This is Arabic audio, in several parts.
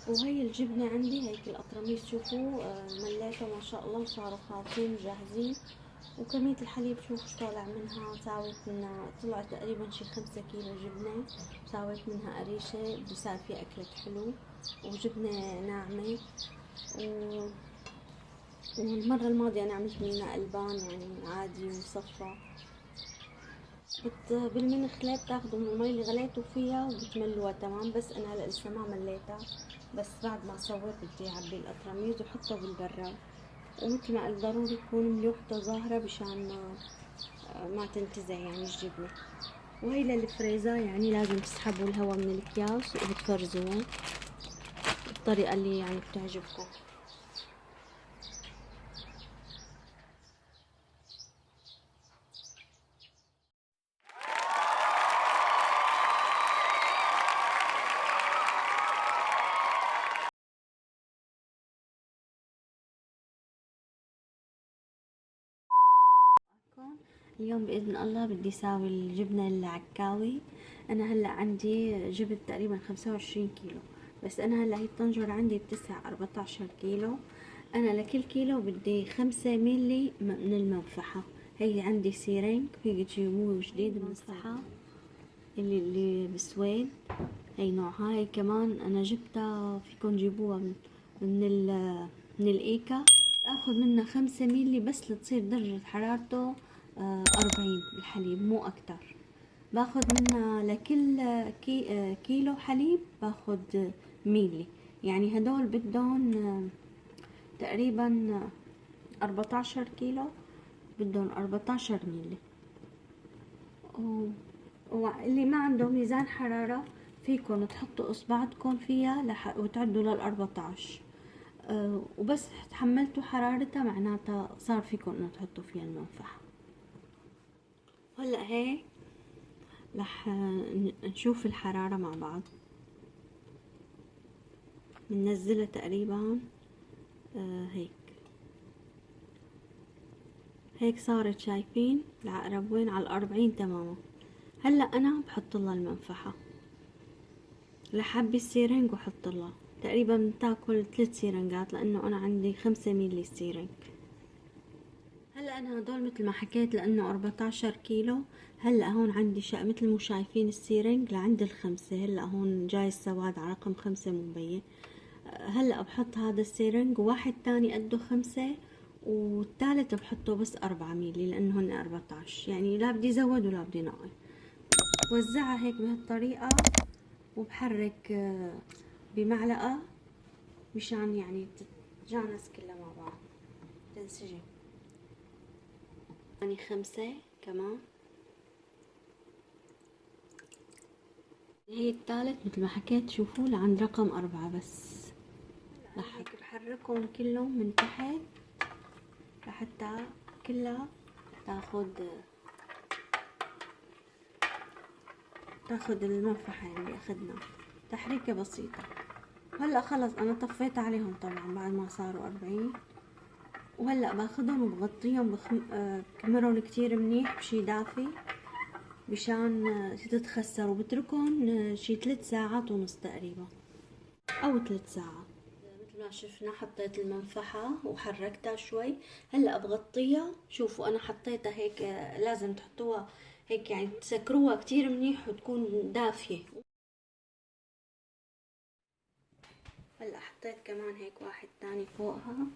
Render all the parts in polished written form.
وهي الجبنة عندي هيك الأطرميس شوفوا مليتها ما شاء الله وصاروا خالصين وجاهزين. وكمية الحليب شوفوا شو طالع منها، ساويت منها طلعت تقريبا شي 5 كيلو جبنة. ساويت منها قريشة بدي صار فيها أكلة حلو وجبنة ناعمة. و... والمرة الماضية أنا عملت منها ألبان يعني عادي ومصفى. بالمنخلة بتاخدوا من المي اللي غليتوا فيها وبتملوها تمام، بس انا هلا لسه ما مليتها. بس بعد ما سويت بدي اعبي القطرميز واحطها بالبراد. ومثل ما قلت ضروري تكون ملوحته ظاهرة مشان ما تنتزع يعني الجبنة. وهي للفريزر يعني لازم تسحبوا الهواء من الاكياس وبتفرزوها بالطريقة اللي يعني بتعجبكم. اليوم بإذن الله بدي ساوي الجبنة العكاوي. أنا هلأ عندي جبت تقريبا 25 كيلو. بس أنا هلأ هي الطنجرة عندي بتسع 14 كيلو. أنا لكل كيلو بدي 5 ميلي من المنفحة. هي عندي سيرينك فيك تجيبوه جديد المنفحة اللي بالسويد. هي نوعها. هي كمان أنا جبتها فيكن تجيبوها من من الإيكا. اخذ منها 5 ميلي بس لتصير درجة حرارته 40 الحليب مو اكتر. باخذ منها لكل كيلو حليب باخذ ميلي. يعني هدول بدهم تقريبا 14 كيلو بدهم 14 ميلي. واللي ما عنده ميزان حرارة فيكن تحطوا اصبعتكم فيها وتعدوا لل14. وبس تحملتوا حرارتها معناتها صار فيكم انه تحطوا فيها المنفعة. هلا هيك رح نشوف الحرارة مع بعض. بننزلها تقريبا هيك. هيك صارت شايفين العقرب وين على 40 تماما. هلا انا بحط لها المنفحة. رح اعبي السيرنج واحط لها تقريبا بتاكل 3 سيرنجات لانه انا عندي 5 ميلي سيرنج. هلا انا هدول مثل ما حكيت لانه 14 كيلو. هلا هون عندي مثل مو شايفين السيرنج لعند ال5. هلا هون جاي السواد على رقم 5 مبين. هلا بحط هذا السيرنج وواحد تاني قده 5. والثالث بحطه بس 4 ميلي لانه هن 14 يعني لا بدي زود ولا بدي نقص. بوزعها هيك بهالطريقة وبحرك بمعلقة مشان يعني تتجانس كلها مع بعض تنسجم. يعني 5 كمان. هي الثالث مثل ما حكيت شوفوا لعند رقم 4 بس. رح بحركهم كلهم من تحت لحتى كلها تاخد المنفحة اللي اخدنا تحريكة بسيطة. هلا خلص انا طفيت عليهم طبعا بعد ما صاروا 40. وهلا باخدهم وبغطيهم بكمرهم كتير منيح بشي دافي مشان تتخسر. وبتركهم شي 3 ساعات ونص تقريبا او 3 ساعات. مثل ما شفنا حطيت المنفحة وحركتها شوي. هلا بغطيها. شوفوا انا حطيتها هيك لازم تحطوها هيك يعني تسكروها كتير منيح وتكون دافية. هلا حطيت كمان هيك واحد تاني فوقها.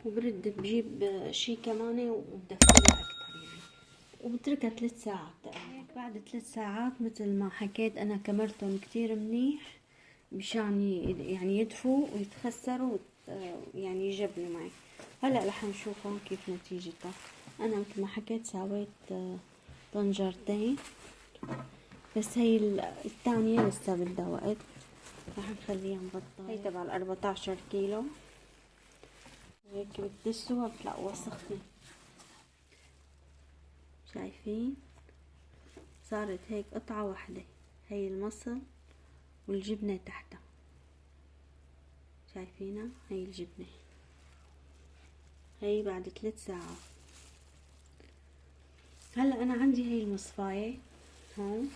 وبرد بجيب شي كمان وبدفيها اكتر يعني. وبتركها 3 ساعات هيك. بعد 3 ساعات مثل ما حكيت انا كمرتهم كتير منيح مشان يعني يدفوا ويتخسروا يعني يجبنوا معي. هلا رح نشوفهم كيف نتيجتها. انا مثل ما حكيت سويت طنجرتين بس هي الثانية لسه بدها وقت. رح نخليها مبطلة. هي تبع 14 كيلو. هيك بتدسوها بتلاقوها سخنة. شايفين صارت هيك قطعة واحدة. هي المصل والجبنة تحتها. شايفينها هي الجبنة. هي بعد 3 ساعات. هلا انا عندي هي المصفاية هون.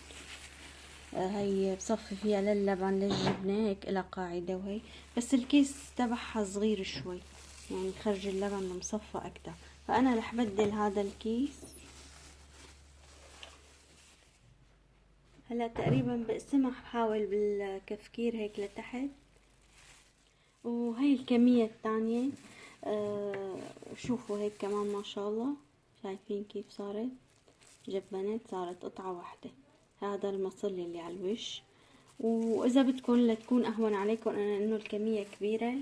هي بصفي فيها للبن للجبنة، هيك إلها قاعدة وهي، بس الكيس تبعها صغير شوي، يعني خرج اللبن مصفى أكتر، فأنا رح بدل هذا الكيس. هلا تقريبا بقسمها، بحاول بالكفكير هيك لتحت. وهي الكمية الثانية. شوفوا هيك كمان ما شاء الله، شايفين كيف صارت جبنت، صارت قطعة واحدة. هذا المصل اللي على الوش. واذا بدكم لتكون اهون عليكم انا انه الكمية كبيرة،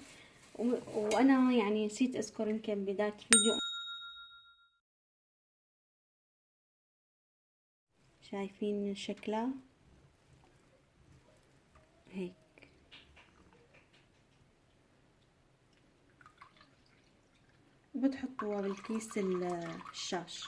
وانا يعني نسيت اذكر يمكن بداية الفيديو. شايفين شكلها هيك. بتحطوها بالكيس الشاش.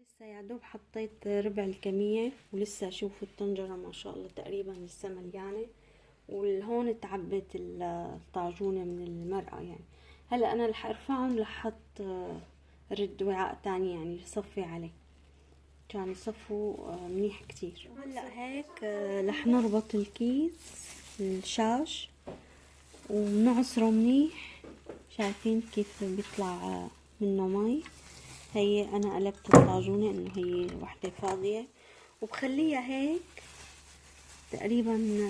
لسه يا دوب حطيت ربع الكمية، ولسه شوفوا الطنجرة ما شاء الله تقريبا لسه مليانة، والهون تعبت الطاجونة من المرقة يعني. هلا انا رح ارفعهم، رح احط رد وعاء تاني يعني صفي عليه كان يصفوا منيح كتير. هلا هيك رح نربط الكيس الشاش ونعصره منيح. شايفين كيف بيطلع منه مي. هي انا قلبت الطاجونة انه هي وحدة فاضية، وبخليها هيك تقريبا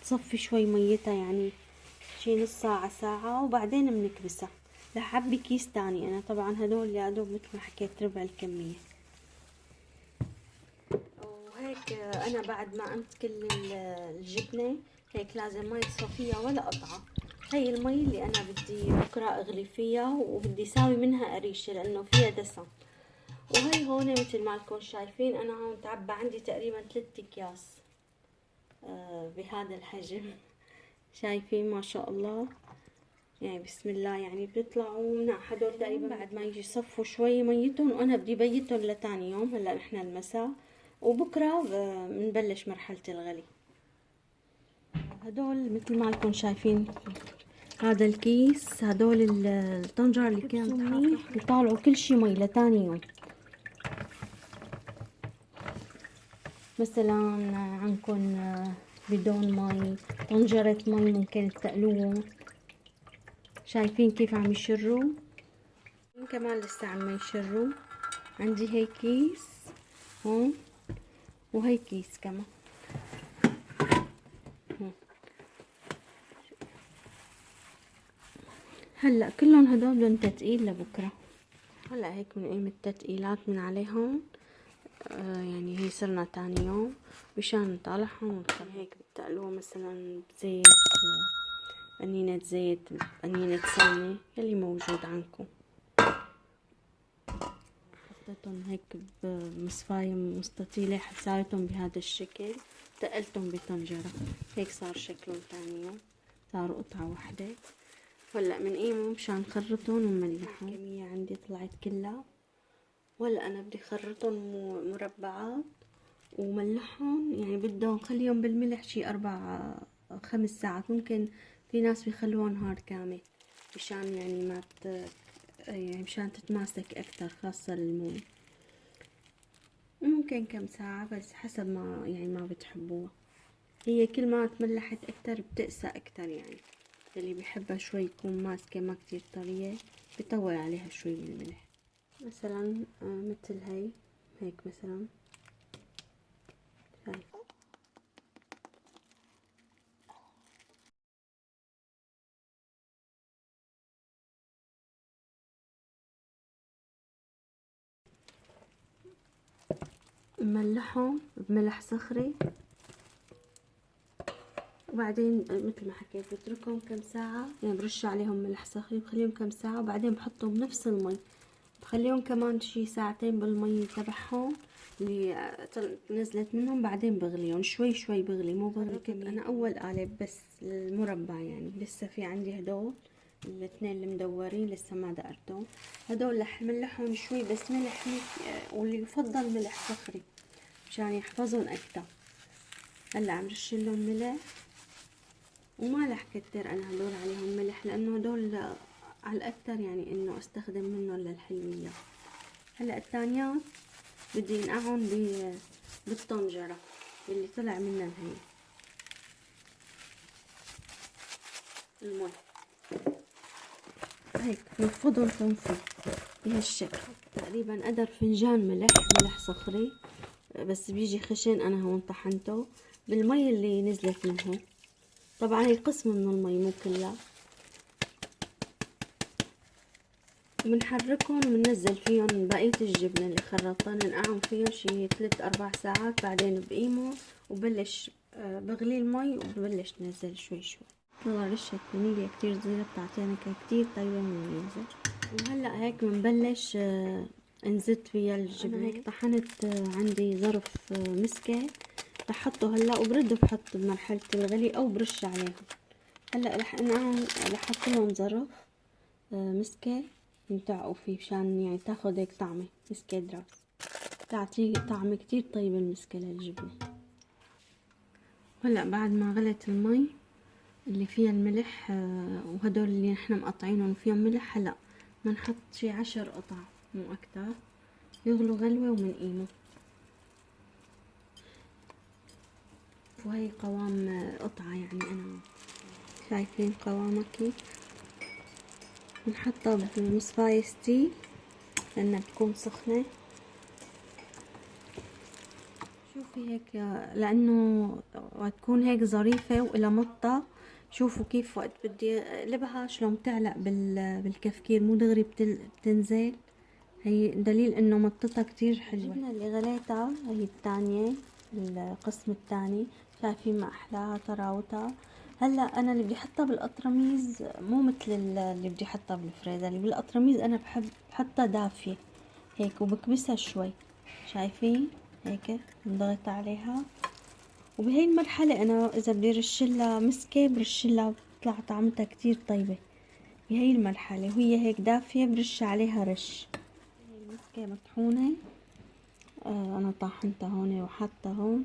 تصفي شوي ميتها، يعني شي نص ساعة ساعة، وبعدين بنكبسها. رح اعبي كيس تاني. انا طبعا هدول يا دوب مثل ما حكيت ربع الكمية. وهيك انا بعد ما امسك الجبنة هيك لازم ما يتصفيها ولا قطعة. هي المي اللي انا بدي بكرة اغلي فيها، وبدي ساوي منها قريشة لانه فيها دسم. وهي هون مثل ما لكم شايفين انا هون تعبى عندي تقريبا 3 اكياس بهذا الحجم. شايفين ما شاء الله، يعني بسم الله، يعني بيطلعوا مناح هدول تقريبا. بعد ما يجي يصفوا شوي ميتهم، وانا بدي بيتهم لتاني يوم. هلا نحن المساء، وبكره بنبلش مرحلة الغلي. هدول مثل ما لكم شايفين هذا الكيس، هدول الطنجر اللي كانت منيح، يطالعوا كل شي مي لتاني يوم. مثلا عندكم بدون مي، طنجرة مي ممكن تقلوهم. شايفين كيف عم يشروا، كمان لسه عم يشروا. عندي هي كيس هون، وهي كيس كمان هون. هلا كلهم هدول بدهم تتقيل لبكره. هلا هيك بنقيم التتقيلات من عليهم. يعني هي صرنا تاني يوم مشان نطلعهم ونخلي هيك بتقلوها مثلا بزيت، قنينة زيت، قنينة سمنة، يلي موجود عندكم. حطيتهم هيك بمصفاية مستطيلة، ساويتهم بهذا الشكل، تقلتهم بطنجرة هيك صار شكلهم تاني يوم، صاروا قطعة واحدة. هلا بنقيمهم مشان نخرطهم ونملحهم. الكمية عندي طلعت كلها، وهلا انا بدي خرطهم مربعات وملحهم. يعني بدهم خليهم بالملح شي 4 5 ساعات، ممكن في ناس بيخلوهم نهار كامل مشان يعني ما يعني مشان تتماسك اكتر، خاصة الموم. ممكن كم ساعة بس حسب ما يعني ما بتحبوها. هي كل ما تملحت اكتر بتقسى اكتر، يعني اللي بيحبها شوي يكون ماسكة ما كتير طرية بيطول عليها شوي بالملح. مثلا مثل هي هيك مثلا، شايفة نملحهم بملح صخري، وبعدين مثل ما حكيت بتركهم كم ساعة، يعني برش عليهم ملح صخري بخليهم كم ساعة، وبعدين بحطهم بنفس المي، بخليهم كمان شي ساعتين بالمي تبعهم اللي نزلت منهم، بعدين بغليهم شوي شوي، بغلي مو بغلي كمية. انا اول قالب بس المربع، يعني لسه في عندي هدول الاثنين المدورين لسه ما دقرتهم. هدول رح ملحهم شوي بس ملح، واللي يفضل ملح صخري مشان يحفظهم اكتر. هلا عم رش لهم ملح، وما رح كتر انا هدول عليهم ملح، لانه هدول على الاكثر يعني انه استخدم منهم للحلويات. هلا الثانيات بدي انقعهم بالطنجرة اللي طلع منها هي المي، هيك نفضهم تنفيذ بهالشكل. تقريبا قدر فنجان ملح صخري، بس بيجي خشن. انا هون طحنته بالمي اللي نزلت منه، طبعا هي قسم من المي مو كلها. بنحركهم وبننزل فيهم بقية الجبنة اللي خرطتها، ننقعهم فيهم شي 3-4 ساعات، بعدين بقيمه وبلش بغلي المي وببلش ننزل شوي شوي. والله رشة فانيليا كتير صغيرة بتعطينا كتير طيبة مميزة. وهلا هيك بنبلش نزت فيها الجبنة. أنا هيك طحنت عندي ظرف مسكة، رح احطه هلا وبرد بحط بمرحلة الغلي او برش عليهم. هلا رح انقعهم، رح احط لهم ظرف مسكة ينتعقوا فيه مشان يعني تاخد هيك طعمة مسكة راس، تعطيه طعم كتير طيب المسكة للجبنة. هلا بعد ما غلت المي اللي فيها الملح وهدول اللي نحن مقطعينهم فيهم ملح، هلا بنحط شي 10 قطع مو اكتر، يغلوا غلوة ومنقيمه. وهي قوام قطعة يعني، انا شايفين قوامها كيف. بنحطها بمصفاية ستيل لانها بتكون سخنة. شوفي هيك لانه وقت تكون هيك ظريفة والى مطة، شوفوا كيف وقت بدي اقلبها شلون بتعلق بالكفكير، مو دغري بتنزل. هي دليل انه مطتها كتير حلوة. الجبنة اللي غليتها هي الثانية، القسم الثاني، شايفين ما احلاها طراوتها. هلا انا اللي بدي احطها بالقطرميز مو مثل اللي بدي احطها بالفريزر. اللي بالقطرميز انا بحب احطها دافية هيك وبكبسها شوي، شايفين هيك نضغط عليها. وبهي المرحلة انا اذا بدي رشلها مسكة برشلها، بتطلع طعمتها كتير طيبة. بهي المرحلة وهي هيك دافية برش عليها رش. هي المسكة مطحونة، انا طاحنتها هون وحاطة هون،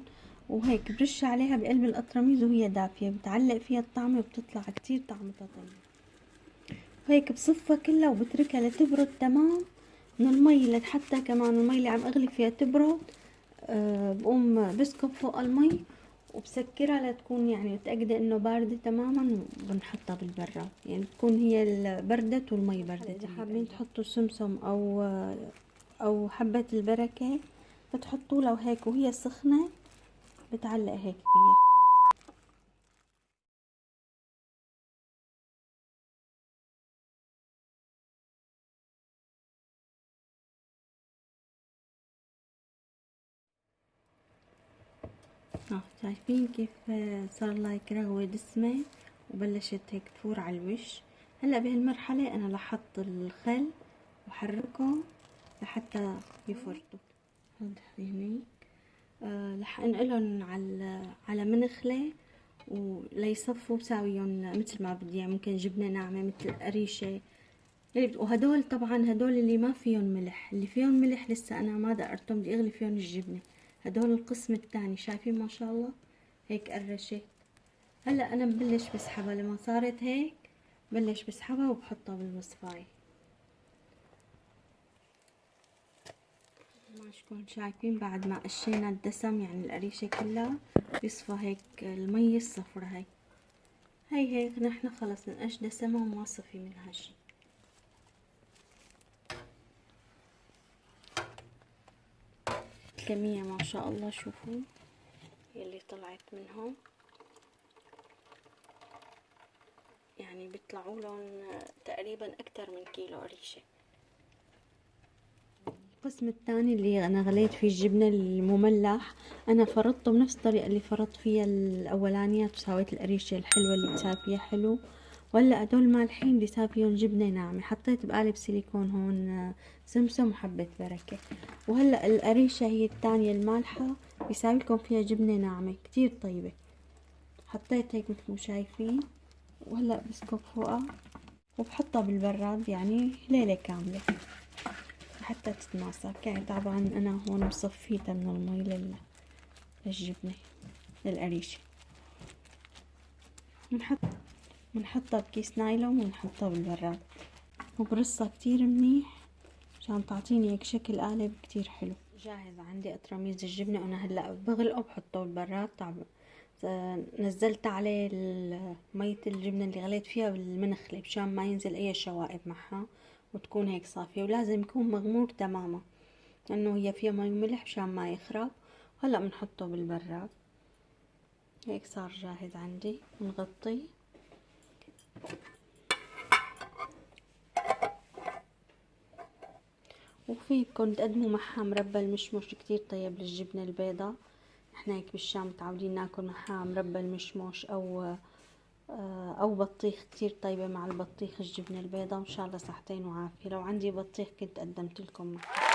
وهيك برش عليها بقلب القطرميز وهي دافية، بتعلق فيها الطعمة وبتطلع كتير طعمتها طيبة. وهيك بصفها كلها وبتركها لتبرد تمام من المي، لحتى كمان المي اللي عم اغلي فيها تبرد. بقوم بسكب فوق المي وبسكرها لتكون يعني متأكدة انه باردة تماما، وبنحطها بالبراد يعني تكون هي بردت والمي بردت. اذا حابين تحطوا سمسم او حبة البركة بتحطوا لها وهيك وهي سخنة بتعلق هيك فيها. شايفين كيف صار لها هيك رغوة دسمة وبلشت هيك تفور على الوش. هلا بهالمرحلة انا رح احط الخل وحركهم لحتى يفرطوا. هني رح انقلهم على منخلة وليصفوا بساويهم مثل ما بدي، يعني ممكن جبنة ناعمة مثل قريشة. وهدول طبعا هدول اللي ما فيهم ملح، اللي فيهم ملح لسه انا ما دقرتهم، بدي اغلي فيهم الجبنة. هدول القسم الثاني، شايفين ما شاء الله هيك قرشت. هلا انا ببلش بسحبها، لما صارت هيك بلش بسحبها وبحطها بالمصفاية. ما شكون شايفين بعد ما قشينا الدسم يعني القريشة كلها بيصفى هيك المية الصفرة. هي هيك نحن خلص نقش دسمها وما صفي منها شي. الكمية ما شاء الله شوفوا يلي طلعت منهم، يعني بيطلعوا لهم تقريبا اكتر من كيلو قريشة. القسم الثاني اللي انا غليت فيه الجبنة المملح، انا فرطته بنفس الطريقة اللي فرطت فيها الاولانيات وسويت القريشة الحلوة اللي بتساوي فيها حلو. وهلا هدول مالحين بدي اساوي فيهم جبنة ناعمة، حطيت بقالب سيليكون هون سمسم وحبة بركة. وهلا القريشة هي الثانية المالحة بيساوي لكم فيها جبنة ناعمة كتير طيبة. حطيت هيك مثل ما شايفين، وهلا بسكب فوقها وبحطها بالبراد يعني ليلة كاملة حتى تتماسك. يعني طبعا انا هون مصفيتها من المي للجبنة للقريشة. بنحطها بكيس نايلون ونحطها بالبراد وبرصها كتير منيح عشان تعطيني هيك شكل قالب كتير حلو. جاهز عندي قطرميز الجبنة، انا هلا بغلقه بحطه بالبراد. نزلت عليه مية الجبنة اللي غليت فيها بالمنخلة مشان ما ينزل اي شوائب معها، وتكون هيك صافية، ولازم يكون مغمور تماما لانه هي فيها مي وملح مشان ما يخرب. هلا بنحطه بالبراد. هيك صار جاهز عندي، بنغطيه. وفيكن تقدموا معها مربى المشمش كتير طيب للجبنة البيضاء. احنا هيك بالشام متعودين ناكل معها مربى المشمش او بطيخ كتير طيبة مع البطيخ الجبنة البيضاء. وان شاء الله صحتين وعافية. لو عندي بطيخ كنت قدمت لكم معها.